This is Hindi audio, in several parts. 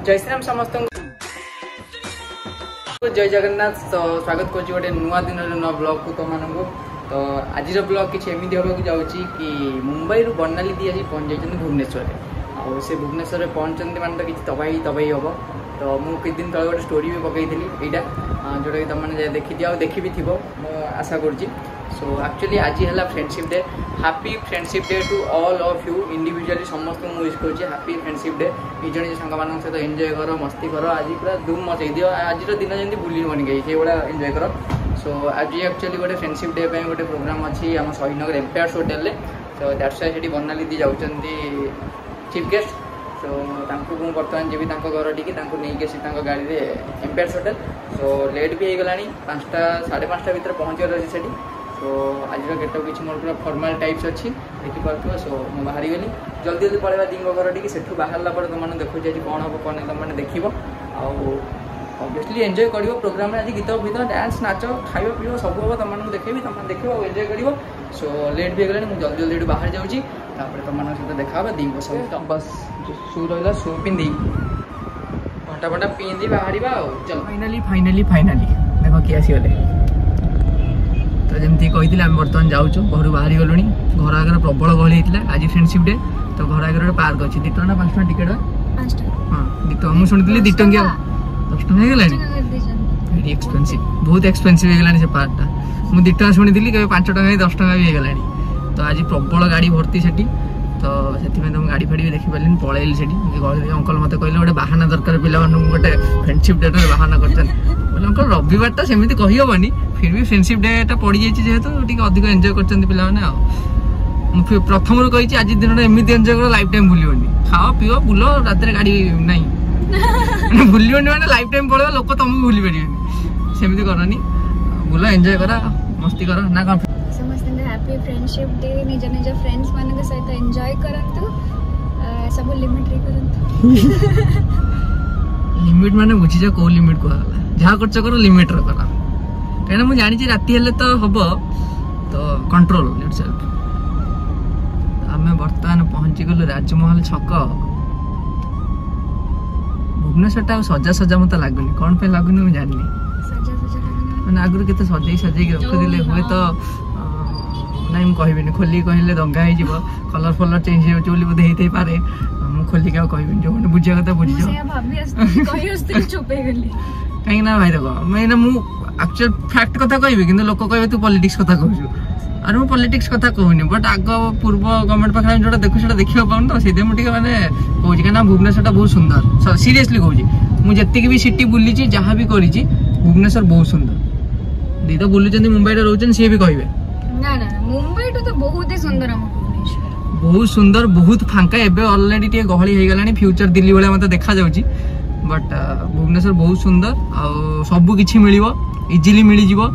जय श्री राम समस्त जय जगन्नाथ। तो स्वागत कर गोटे नुआ दिन नुआ ब्लॉग को तुम मानू। तो आज ब्लॉग किसी एमती होगा जाऊँगी कि मुंबई रु बर्णाली दी आज पहुँच जाइए भुवनेश्वर और से भुवनेश्वर पहुँचते माने तो किसी तबाही तबाही हम। तो मुझे किछ दिन तले गोटे स्टोरी भी पकई यहाँ जोटा कि तुमने देखी आ देखी भी थी आशा करुँची। सो एक्चुअली आज है friendship day. Happy friendship day to all of you individually समस्त मुझे विश करुँचे हैप्पी फ्रेंडशिप डे। निज निज सांग मान सहित एंजॉय कर मस्ती कर आज पूरा धूम मचाई दियो। आज दिन जमी भूल गई से भाया एंजॉय कर। सो आज एक्चुअली गोटे फ्रेंडशिप डे पे गोटे प्रोग्राम अच्छी आम Shahid Nagar Empires hotel. So that's why Sethi Barnali di जाऊँच चीफ गेस्ट। सो मुझे बर्तमान जी घर टी नहीं गाड़ी में एम्पायर्स होटेल। सो लेट भी हो गला 5टा 5:30 भितर पहुँचार अच्छी से। सो आज गेटअप किसी मोर पूरा फॉर्मल टाइप्स अच्छी देखिपे। सो मुझे बाहरी गली जल्दी जल्दी पलैया दी घर टी से बाहर पर तुमने देखो आज कौन हम कौन तुमने देख ऑब्वियसली एंजॉय कर प्रोग्राम आज गीत फीत डांस नाच खावा पीवा सब हम तुमको देखेबी तुमने देख एंजॉय कर। सो लेट भी गला मुझे जल्दी जल्दी बाहर जाऊँगी तुम सहित देखा दी सब बस शू रहा शू पिंधि घंटा फंटा पिंधि बाहर चल फाइनाली देख किए आसीगले। तो जमी कही आम बर्तमान जाऊँ घर बाहरी गलु घर आगे प्रबल गहली होता आज फ्रेंडशिप डे। तो घर आगे गोटे पार्क अच्छी 2 टଙ୍କା ना 5 ଟଙ୍କା टिकेट हाँ 2 ଟଙ୍କା मुझे शुणी 2 ଟଙ୍କିଆ 10 ଟଙ୍କା हो एक्सपेनसीव बहुत एक्सपेनसीव हो से पार्कटा मुझे 2 ଟଙ୍କା शुणी 5 ଟଙ୍କା 10 ଟଙ୍କା भी हो। तो आज प्रबल गाड़ी भर्ती से तो से तुम गाड़ी फाड़ी भी देखी पारे पलैली से अंकल मत कहले गोटे बाहाना दरकार पिला गोटे फ्रेंडशिप डे बाहाना कर अंकल रविवार सेमती कहीहबनी फिर भी फ्रेंडशिप डे पड़ जाइए जेहेतु टी अधिक एंजॉय कर प्रथम रू कही आज दिन एमती एंजॉय कर लाइफ टाइम भूलनी खाओ पीओ बुल रात गाड़ी ना भूलनी मैंने लाइफ टाइम पड़े लोक तुमको भूली पारे सेमती करनी बुल एंजॉय कर मस्ती कर ना कौन हैप्पी फ्रेंडशिप डे निज निज फ्रेंड्स मान सहित एंजॉय करंतु सब लिमिट रे करंतु लिमिट माने बुझी जा को लिमिट को जहाँ खर्च कर लिमिट रे कर कहीं मुझे जानी राति हेले तो हम तो कंट्रोल योरसेल्फ। आम बर्तमान पहुंची गलु राजमहल छक भुवनेश्वर सजा सजा मत लगुनि कौन पे लगुनि मुझे जानी मैंने आगुरी के सजे सजे रखुले हुए तो ना मुझे खोलिक कहले दंगा हो कलर फलर चेंज हो बोधे होते पारे मुझे खोलिक कहबी जो मैंने बुझा कथा बुझ कहीं भाई देख मैं एक्चुअल फैक्ट कथा कह लोक कहे तू पॉलिटिक्स कथा कहूँ अरे मुझे पॉलिटिक्स कथा कहूनी बट आग पूर्व गवर्नमेंट पाखे जो देखू देखा पाऊँ तो से मुझे मैंने कहूँ कहीं भुवनेश्वर बहुत सुंदर सीरियसली कहूँ मुझे भी सिटी बुली जहाँ भी करी भुवनेश्वर बहुत सुंदर दी तो बुलूँ मुंबई रोचन सी भी कहे मुंबई तो बहुत ही सुंदर बहुत सुंदर बहुत फांका एबे ऑलरेडी टे गहली हो गलानी फ्यूचर दिल्ली वाला मत देखा जाउची बट भुवनेश्वर बहुत सुंदर आ सब किछि मिलिबो इजीली मिली जिवो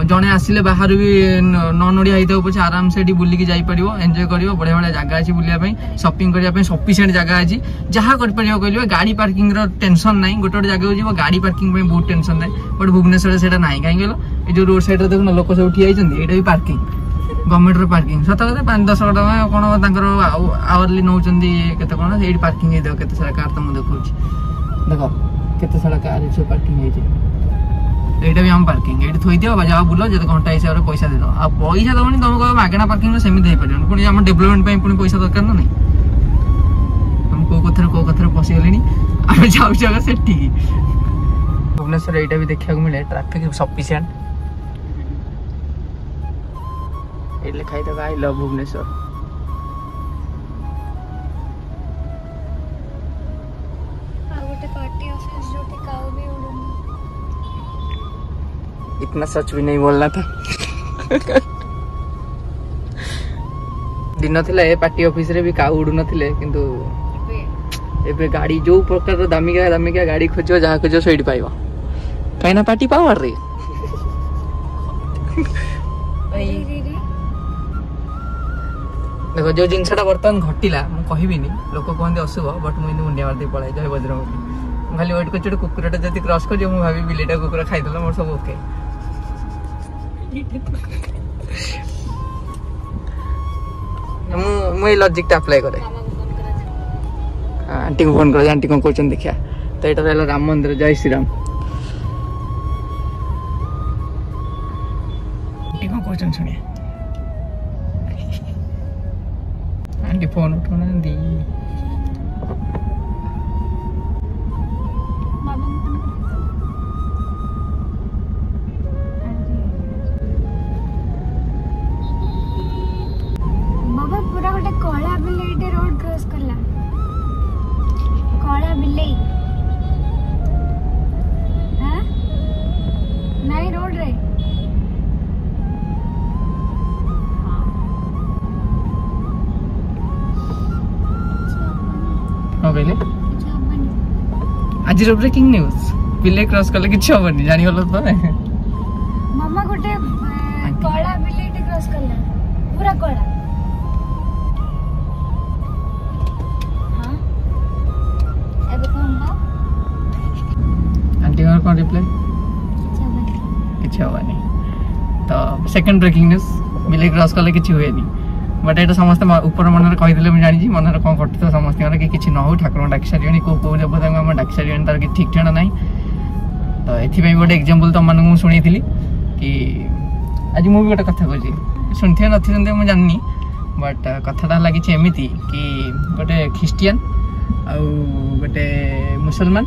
जने आसिले बाहर भी नॉन ओडिया होता पछे आराम से बुलिकी जाई परिबो एंजॉय करिवो बढ़िया बढ़िया जगह अछि बुलिया पई शॉपिंग करिया पई सफिशिएंट जगह अछि जहाँ कर परिबो कहलिबो गाड़ी पार्किंग रो टेंशन नाही गोटे जगह जिवो गाड़ी पार्किंग पई बहुत टेंशन नाही बट भुवनेश्वर सेटा नाही काहे गेलो ए जो रोड साइड रे देखो लोक सब उठी आइछन्ती एटा भी पार्किंग गवर्नमेंट पार्किंग सत कथा 5-10 टका कौन आवरली नौ केते कौन ये पार्किंग केते सारा कार तुम देखो देख केते सारा कार सब पार्किंग ये भी हम पार्किंग ये थोड़ी दियो जाओ बुल जो घंटा हिसाब से पैसा दे आ पैसा दबनी तुम कह मागणा पार्किंग सेमती हो पुणी आम डेभलपमेंट पुणी पैसा दरकार ना नहीं तुम कौ कथर पशिगले आम जाऊँ से भुवनेश्वर यहाँ भी देखा मिले ट्राफिक सफिशिएंट ये लिखाई था आई लव भुवनेश्वर। इतना सच भी नहीं बोलना था दिन थिला ए पार्टी ऑफिस रे भी काउ उड़ू नथिले किंतु एबे गाड़ी जो प्रकार दामिका गाड़ी खोजो जहाँ खोजो सही पाइबो कहीं ना पार्टी पावर रे देखो जो जिनसा बर्तमान घटिला मुझे कहबी लोक कहते अशुभ बट मुझे मुंडिया मारदी पड़ाई जय बजरंग खाली वेट कर कुकुरटा जब क्रॉस कर भावी बिलेटा कुकुर खाईदेला मोर सब ओके मुझे लॉजिक टा अप्लाई करे आंटी को फोन कर आंटी कौन कहते देखिया तो ये रहा राम मंदिर। जय श्री राम। कौन क्वेश्चन शुणिए आंटी फोन उठा दी बाबा पूरा गोटे कला बिलेईटे रोड क्रॉस करला कला बिलेई हां नहीं रोड रे कहले आज ब्रेकिंग न्यूज बिले क्रॉस कले किछ होबनी जानि गलो तो मामा गोटे कला बिलेईटे क्रॉस करला पूरा कला हां एबे कोन बा आंटी और कोन रिप्लाई किछ होबनी तो सेकंड ब्रेकिंग न्यूज बिले क्रॉस कले किछ होएनी बट ये समस्त ऊपर मन कहीदे मुझे जानी मन कौन घटू समस्त कि न हो ठाकुर डाक सारे कौ कौ देवता आम डाक सारे तार कि ठीक ठिकाना ना तो ये गोटे एग्जांपल तुम मानक शुणी थी कि आज मुझे गोटे कथा कहूँ शुणी नी मुझे जाननी बट कथाटा लगी एमती कि गोटे ख्रीस्टियान आउ गोटे मुसलमान आ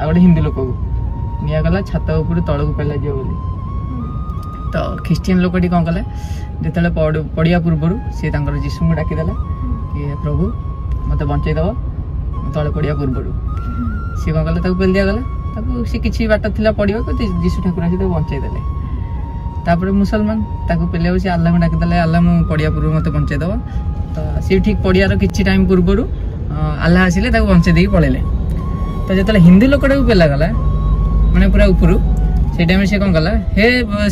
गोटे हिंदू लोक को निगला छात उपर तलू पेला जी बोली तो ख्रीस्टियान लोकटी कौन कला जिते पड़िया पूर्वर सी जीशु को डाकिदेला कि प्रभु मत बचेदेव तले पड़िया पूर्वर सी कौन कला पेल दिगला सी किसी बाट था पड़ा जीशु ठाकुर आसी बचेदेले तापर मुसलमान पेलिया सी आल्ला को डाकिदेले आल्ला मु पड़िया पूर्व मत बचेदेव तो सी ठीक पड़ियार किसी टाइम पूर्वर आल्ला आसिले बचेदे पलैले तो जो हिंदू लोकटा को पेला गला मैंने पूरा उपरू से टाइम से कौन कला हे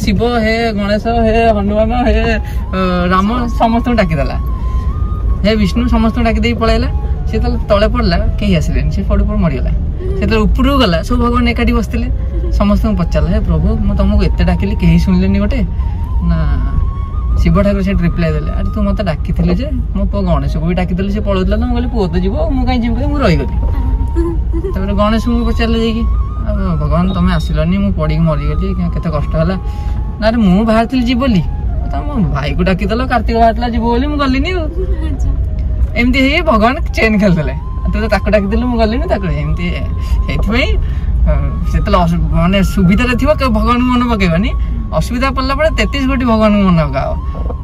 शिव हे गणेश हे हनुमान हे राम समस्त डाकिदेला हे विष्णु समस्त डाकिदे पलैला से तले पड़ला कहीं आसिले से पड़ पड़ मरीगला से ऊपर गला सब भगवान एकाठी बसते समस्त पचारा हे प्रभु मुझे तुमको एत डाकिली कहीं शुणिले गोटे ना शिव ठाकुर से रिप्लाई देले अरे तू मत डाकी जे मो पु गणेश को भी डाकिदेली से पलौला ना मुझे पुओ तो जीव मुझे जी मुझे रहीगली गणेश को पचारे जाकि भगवान तुम्हें आसिलनी मु पड़ी मरीगली केते कष्ट है ना मु बाहर जी बोली तुम भाई को डाकिदेल कार्तिक बाहर जी बोली मुझे गलिनी एमती है भगवान चेन खेलते तो डाकिदेलु मुझे गलिनी एमती से मानने सुविधा थी भगवान को मन पकेबानी असुविधा पड़ला 33 कोटी भगवान को मन पकाओ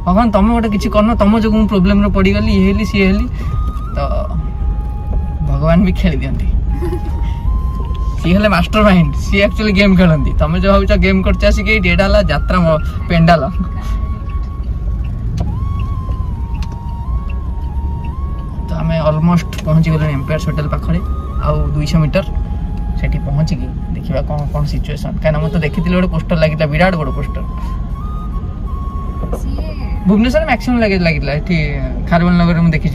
भगवान तुम गोटे किसी करन तुम जो प्रोब्लेम पड़गली ये हेली सी हेली तो भगवान भी खेली दिखती सी हेले मास्टर माइंड सी एक्चुअली गेम खेलती तुम जो भाव गेम कर यात्रा पेंडाल तो आम अलमोस्ट पहुँची गले एम्पायर होटेल पाखे आउ 200 मीटर से पहुँचिकी देखा कौन कौन सिचुएसन कहीं मुझे देखी गोटे पोस्टर लगी विराट बड़ पोस्टर भुवनेश्वर मैक्सिमम लगे लगी खारबल नगर में देखी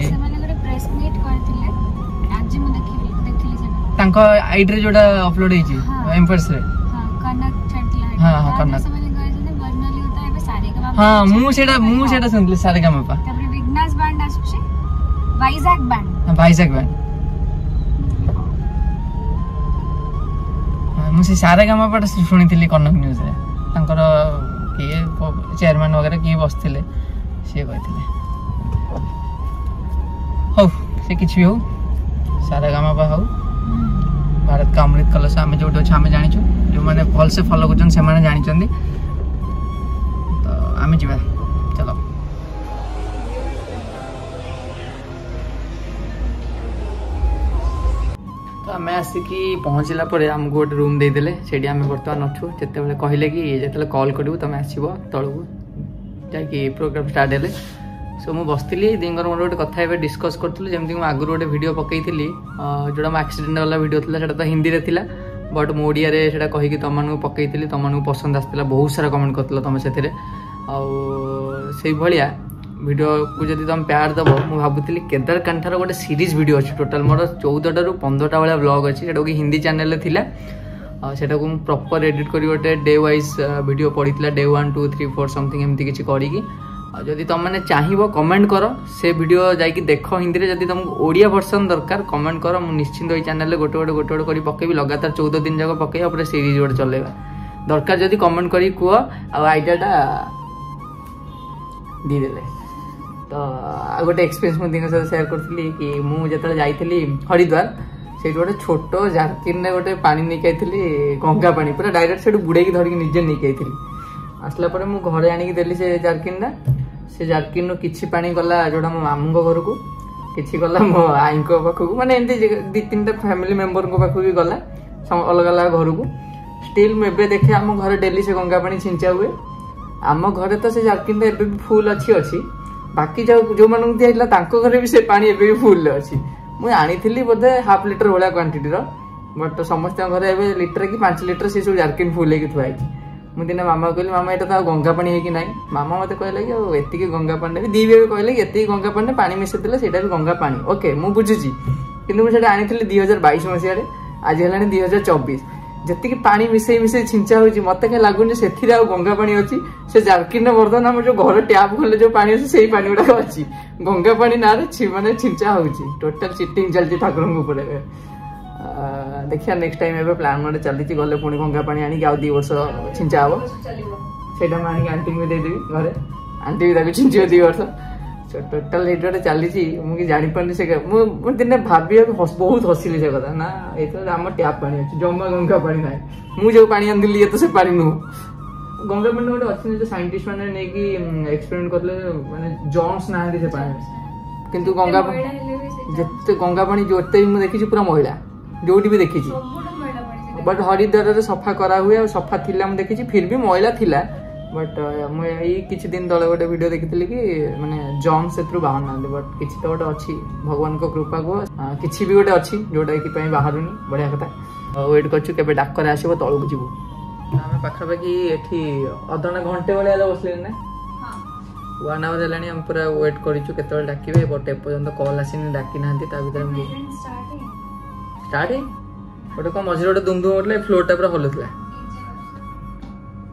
आईडी जोड़ा अपलोड होती एम्पायर्स रे हाँ हाँ कनक हाँ मुझे सुनली सारेगामापा वाइजैक बैंड मुझे सारेगामापा शुणी थी कनक न्यूज रे किए चेयरमैन वगैरह किए बसते सी कहते हो से कि हो सारेगामापा हो भारत का अमृत कलश आम जो आम जाचु जो मैंने भल से फॉलो कर जानते तो आम जा चलो तो आम आसिकी पहुँचला आमको गोटे रूम देदेले से बर्तमान अच्छु जिते कहले कि जिते कॉल करू तुम आसब तलू जा प्रोग्राम स्टार्ट है सो मुझे बसती दिंगर मोर गोटे कथा डिस्कस करूँ जमी मुझे आगुरी गोटे वीडियो पकई जोड़ा मो एक्सीडेंट वाला वीडियो था तो हिंदी में था बट मो ओडिया से कहीकि तुमको पकई तुमको पसंद आसाला बहुत सारा कमेंट कर तुम से भाया वीडियो को जब तुम प्यार दब मुझे भावुली केदार कांठार गोटे सीरीज वीडियो अच्छी टोटाल मोर 14 ରୁ 15टा भाया ब्लॉग अच्छी से हिंदी चैनल थिला सेटा को प्रॉपर एडिट कर गोटे डे वाइज वीडियो पड़ी 1 2 3 4 समथिंग एमती किसी करी जदि तुम मैंने चाहिए कमेंट कर से वीडियो जाकि देख हिंदी में जदि तुमको ओडिया वर्सन दरकार कमेंट कर मुझे निश्चिंत चैनल गोटे गोटे कर पकेबी लगातार 14 दिन जाक पकई पूरा सीरीज गोटे चलेगा दरकार जदि कमेंट कर कह आइडियाटा दीदेले तो आ गोटे एक्सपीरियंस मो दिन सहित सेयार करी कि मुझे जाइली हरिद्वार से गोटे छोट जारकिन गोटे पानी नहीं आई गंगा पानी पूरा डायरेक्ट से बुड़े धरिकी निजे नहीं आई आसला पर मु घरे आनिक देली से जारकिन से जारकिन किछि पानी गला जोड़ा मो मामू घर को किछि गला मो आई पाखक माने एमती 2-3टा फैमिली मेंबर को पाखक भी गला अलग अलग घर को स्टिल मुझे देखे आम घर डेली से गंगा पानी छिंचा हुए आम घरे तो से जारकिन एबे भी फुल अच्छी बाकी जो मानू दिया घरे भी से पानी एबे भी फुल अच्छी मुझे आनी बोधे half litre Bhaya quantity but समस्त घर एवं लिटर कि 5 लिटर से सब जारकिन फुल होगी थुआई मुझे दिने मामा कहली मामा यहाँ तो गंगा पानी है ना मामा मत कहले कि एतिकी गंगा पानी भी दी भी कहले कि एतिकी गंगा पानी पानी मिसेदेले सेटा भी गंगा पानी ओके मु बुझुची किंतु मुझे आनी 2022 मसीह आज है 2024 जी पानी मिसे मिसे छिंचा हो मत कहीं लगुनि से गंगा पानी अच्छी से जारकिन बर्तमान आम जो घर टैप खोले जो पानी अच्छे से पानी गुड़ाक अच्छी गंगा पानी ना माने छिंचा हो टोटाल चिटिंग चलती ठाकुर देखिए नेक्स्ट टाइम एवं प्लान गोटे चली गले पुणी गंगा पानी आनी 2 वर्ष छिंचा हम से आंटी भी देदेवी घरे आंटी भी छिंचो 2 वर्ष टोटाल ये गोटे चली मुझे जापानी से दिन भाभी बहुत हसिली से कथा ना ये आम टैप पानी अच्छी जमा गंगा पानी ना मुझे पानी आनी ये तो से पानी नुह गंगा पानी गोटे अच्छे जो साइंटिस्ट मैंने नहीं एक्सपेरिमेंट करते माने जॉन्स ना से पानी किंतु गंगा पानी जो मुझे देखी पूरा महिला जोटी भी देखी बट हरिद्वार सफा करा हुए और सफा थिला मैं देखी फिर भी मैला थिला बट मुझे किसी दिन तले गोटे वीडियो देखी कि माने जॉन से बाहर ना बट किसी तो गोटे अच्छी भगवान को कृपा को किसी भी गोटे अच्छी जोटा कि बाहर बढ़िया कथा वेट कर डाकर आसो तौक जीव आम पाखापाखि ये अधघंटा घंटे भाया बसले ना 1 आवर है पूरा वेट कर डाके बट एपर्तंत कल आसनी डाकी ना स्टार्ट गोटे कौन मझे गोटे दुम दुम होता फ्लोर पूरा हलुला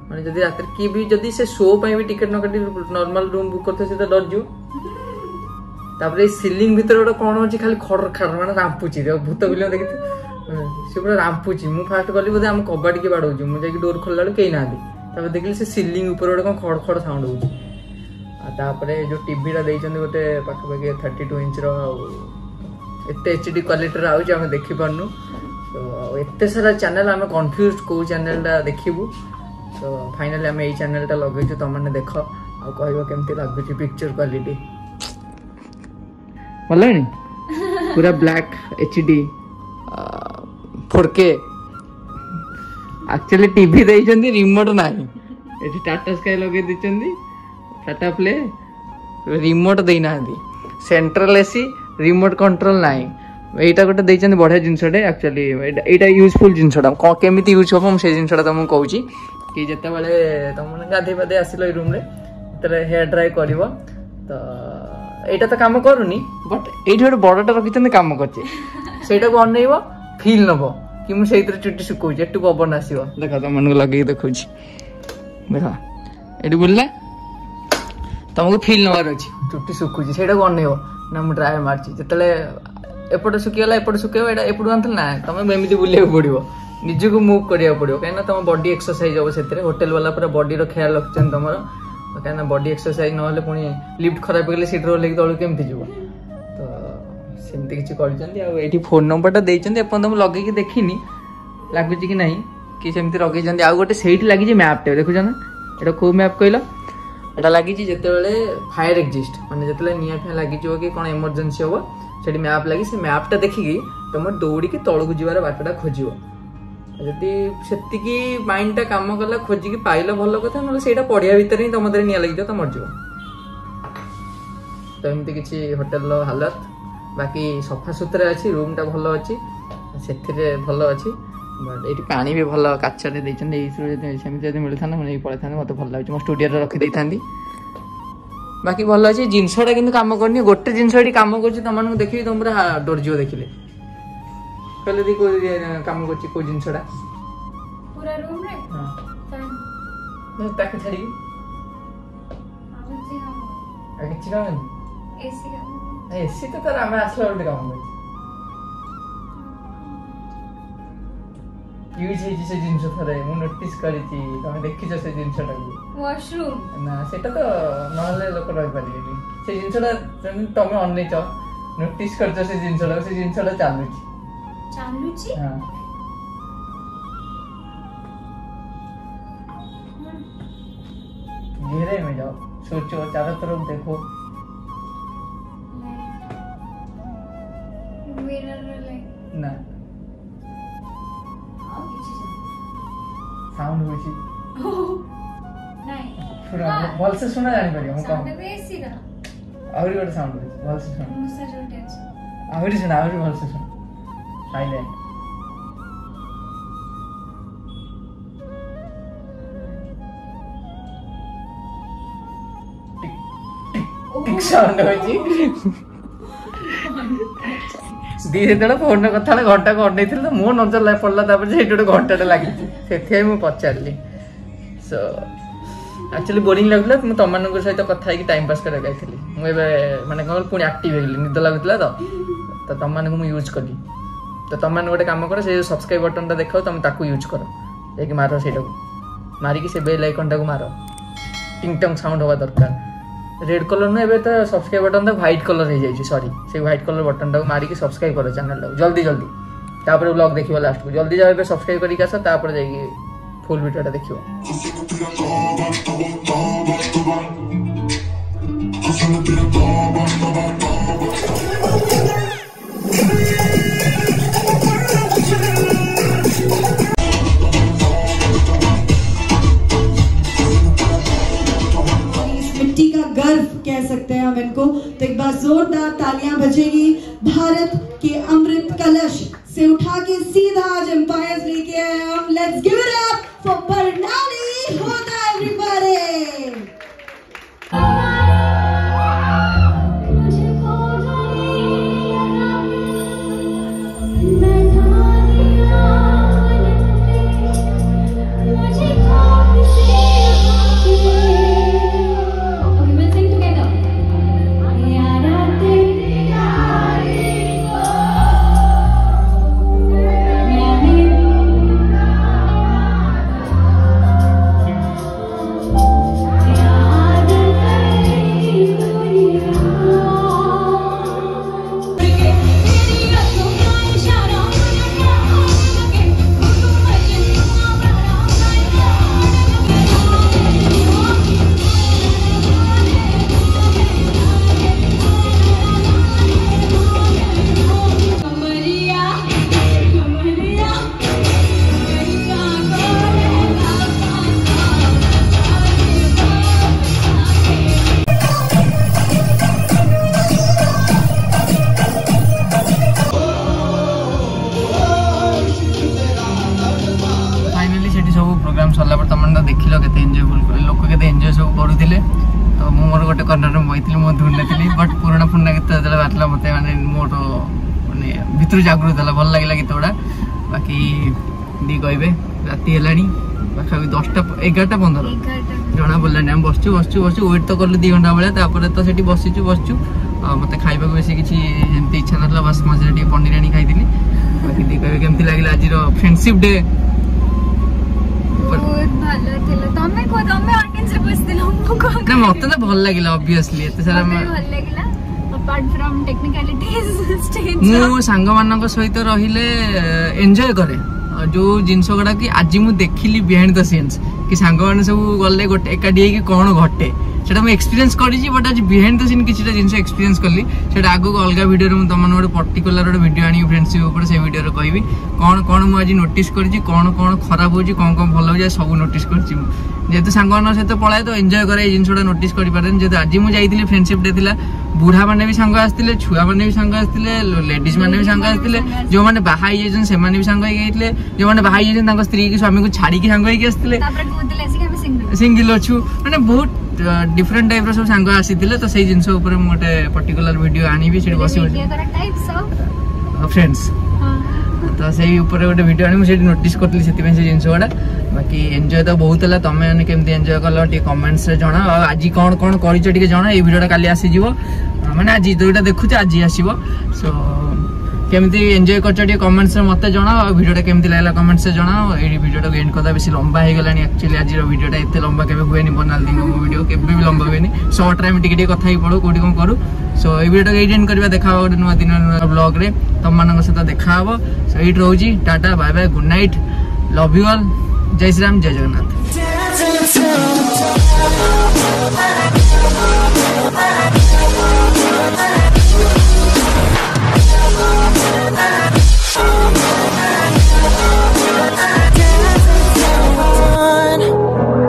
मैंने जदि रात कि भी जदि से शो भी टिकेट न काटी नॉर्मल रूम बुक करते तो डर जापर सिलिंग भीतर गोटे कौन अच्छी खाली खड़ खाड़ मैंने रांपुची भूत फिल्म देखी से पूरा रांपुची मुझे फास्ट गली बोधे आम कबाड़ी के बाड़ू मुझे डोर खोलला कहीं ना देखिए से सिलिंग ऊपर गोटे कौन खड़ खड़ साउंड होपर जो टीवीटा गोटे पाखापाखि 32 इंच एत HD क्वालिटी आम देखिपारनु तो एत सारा चैनल आम कन्फ्यूज कौ चैनलटा देखू तो फाइनाली आम यही चैनलटा लगे तुम मैंने देख आ कह केमती लगुच पिक्चर क्वालिटी भल पूरा black HD 4K actually TV देइछन्ती रिमोट नाही एठी टाटा स्काई लगे दिछन्ती टाटा प्ले रिमोट देई नांती सेंट्रल एसी रिमोट कंट्रोल नाई यहाँ गोटे देखते बढ़िया जिनसटे एक्चुअली यहाँ यूजफुल जिनसा केमी यूज हम से जिनसा तुमको कहूँ कि जिते बड़े तुम गाधे पाधे आसिल रूम हेयर ड्राई कर तो यहाँ तो कम करूनी बट ये गोटे बड़टा रखी कम कर अनइब फिल नब कि मुझे चुट्टी शुकाऊँ एटू पवन आसो देख तुम लगे देखा देख ये बुलला तुमको फिल नबार अच्छी चुट्टी शुकुची से अनइब ना मुझे ड्राई मार्ची जिते एपटे शुकीगला एपटे शुकेब एपटू आनी ना तुम एमती बुले पड़ो निजी को मुव करा पड़ो कहीं तुम बॉडी एक्सरसाइज हम से होटेल वाला पूरा बॉडी ख्याल रखिए तुम कहीं बॉडी एक्सरसाइज ना पुणी लिफ्ट खराब गले सीट रोल तौर केमती जीव तो सेमती किसी कर फोन नंबरटा देते तुम लगे देखनी लगुच कि ना कि सेमती लगे आउ गोटे से लगी मैपटे देखुच ना यहाँ कौ मैप कहल यहाँ लगी जिते फायर एक्जिस्ट मैंने जो निआ फिया लगी कि कौन इमरजेंसी हम से मैप लगी से मैपटा देखिकी तुम दौड़ी तौक जीवार बाटटा खोज जदि से माइंडटा कम कला खोजिकी पाइल भल कथा ना से पढ़िया भितर ही तुम नि लगे तो मरज तो एमती किसी होटेल हालत बाकी सफा सुतरा अच्छी रूमटा भल अच्छी से भल अच्छी बट ये पानी भी भल काचटे देते मिलता मुझे पड़े था मतलब भल लगे मो स्टूडियो रखी था बाकी भल अच्छे जिनसटा कि कम करनी गोटे जिनस कम कर तुम देखिए तुम पूरा डर जीव देखिले कहले दी कम कर जिनसटा पूरा रूम रे हां ताके छाड़ी କିଛି କାମ एसी का एसी तो तार आम आसला गोटे काम कर यूज है से जिनस थरे मु नोटिस करिछि तमे देखिछ से जिनसटा को वॉशरूम ना सेटा तो नहले लोक रहि पारिबेनी से जिनसटा तमे अनैछ नोटिस करछ से जिनसटा चालुछि हां गहरे में जाओ सोचो चारों तरफ देखो मिरर लाइट ना आओ किछि साउंड होछि नहीं पूरा भल से सुना जानि परियो हम साउंड में एसी दा आउरी गोटे साउंड होछि भल से सुन मुसा जोटे अछि आउरी भल से सुन साइलेंट टिक साउंड होछि दी जेतले फोन कथा घंटा को अडै थिल मो नजर ला पड़ला तापर जे एटो घंटाटा लागि सेथे मु पचारली सो एक्चुअली बोरिंग लागला मु तमनक सहित कथा कि टाइम पास करे गाइथली मु एबे माने कल पुनी एक्टिव हेली निद लागुतला तो तमनक मु यूज कली तो तमन गोटे काम कर से सब्सक्राइब बटन ता देखाओ तुम ताकू यूज करो एक मारो सेटा को मारी कि से बेल आइकन टा को मारो टिंग टंग साउंड होवा दरकार रेड कलर न एबे तो सब्सक्राइब बटन तो व्हाइट कलर हो जाई सॉरी से व्हाइट कलर बटन टा मारी कि सब्सक्राइब करो चैनल टा जल्दी जल्दी तापर व्लॉग देखिबो लास्ट को जल्दी जाबे सब्सक्राइब करी कास तापर जाई फुल वीडियो टा देखिबो गर्व कह सकते हैं हम इनको तो एक बार जोरदार तालियां बजेगी भारत के अमृत कलश से उठा के सीधा आज एम्पायर्स लेके आए हम let's give it up for Barnali Hoda everybody तो मु मोर गोटे कर्नर में बइथिली मो धुनथली बट पुराना पुराना गीत जले बाटला मते माने मोर माने भितर जागृत हला भल लागला गीत ओडा बाकी दी कहबे राती हेलानी बाकी 10टा 11टा 15 जना बोललानी हम बसचु वेट तो करलु 2 घंटा बेला तापर तो सेठी बसचु मते खाइबा को बेसी किछि एमती इच्छा नथला बस मजे टी पनीर आनी खाइदिली बाकी दी कहबे केमती लागला आज रो फ्रेंडशिप डे बहुत भलो थिला तमे ऑडियंस रे बसदिलो ना मते तो भल लागिला ऑब्वियसली एते सारा भल लागिला अपार्ट फ्रॉम टेक्निकलिटीज स्टेज मु संग मानक सहित रहिले एन्जॉय करे जो जिंस गुडा कि आज मु देखिली बिहाइंड द सीन्स कि सांग माने सब गले गोटे एकाडी कि कोन घटे सेटा मैं एक्सपीरियंस करिछि बट आज बिहाइंड द सीन किछटा जिंस एक्सपीरियंस करली सेटा आगो अलगा वीडियो रे मु तमन गोटे पर्टिकुलर गोटे वीडियो आनी फ्रेंडशिप ऊपर से वीडियो रे कहबी कोन कोन मु आज नोटिस करिछि कोन कोन खराब होछि कोन भलो होछि सब नोटिस करछि मु जेतु सांग मानक सहित पळाय तो एन्जॉय करे जिंसटा नोटिस करि पारन जेतु आज मु जाईतिली फ्रेंडशिप डे थिला बुढ़ा माने भी संग आस्तिले छुआ माने भी संग आस्तिले लेडीज माने भी संग आस्तिले जो माने बाहाई जेजन से माने भी संग होई गइतले जो माने बाहाई जेजन तांको स्त्री के स्वामी को छाड़ी के संग होई के आस्तिले तापर कोदले से हम सिंगल अछु माने बहुत डिफरेंट टाइप रो सब संग आसीतिले तो सेही जिंस ऊपर मोटे पर्टिकुलर वीडियो आनी भी सेठी बसी वीडियो करा टाइप्स ऑफ फ्रेंड्स तो से ऊपर गोटे वीडियो आनी मुझे नोटिस करी से जिन गुड़ा बाकी एंजॉय तो बहुत है तुम मैंने केमती एंजॉय कल कमेंट्स रे जना आज कौन कौन कर जना ये वीडियोटा काली आसीज मैंने आज जोटा देखुचे आज आसो सो केमती एंजॉय कर कमेंट्स रे मत जना वीडियोटा केमती लगला कमेंट्स रे जना ये वीडियोटा एंड करदा बेसी लंबा हो गलानी एक्चुअली आज वीडियोटा एते लंबा केबे हुएनी बनाल दिन मो वीडियो केबे भी लंबा हुएनी शॉर्ट रे टिके कथा ही पड़ो कोठी कोन करू सो ये वीडियोटा एंड करबा देखा गोटे नुआ दिन ब्लॉग रे तुम मानक सहित देखा हबो सो एट रोजी tata bye bye good night love you all जय श्री राम जय जगन्नाथ।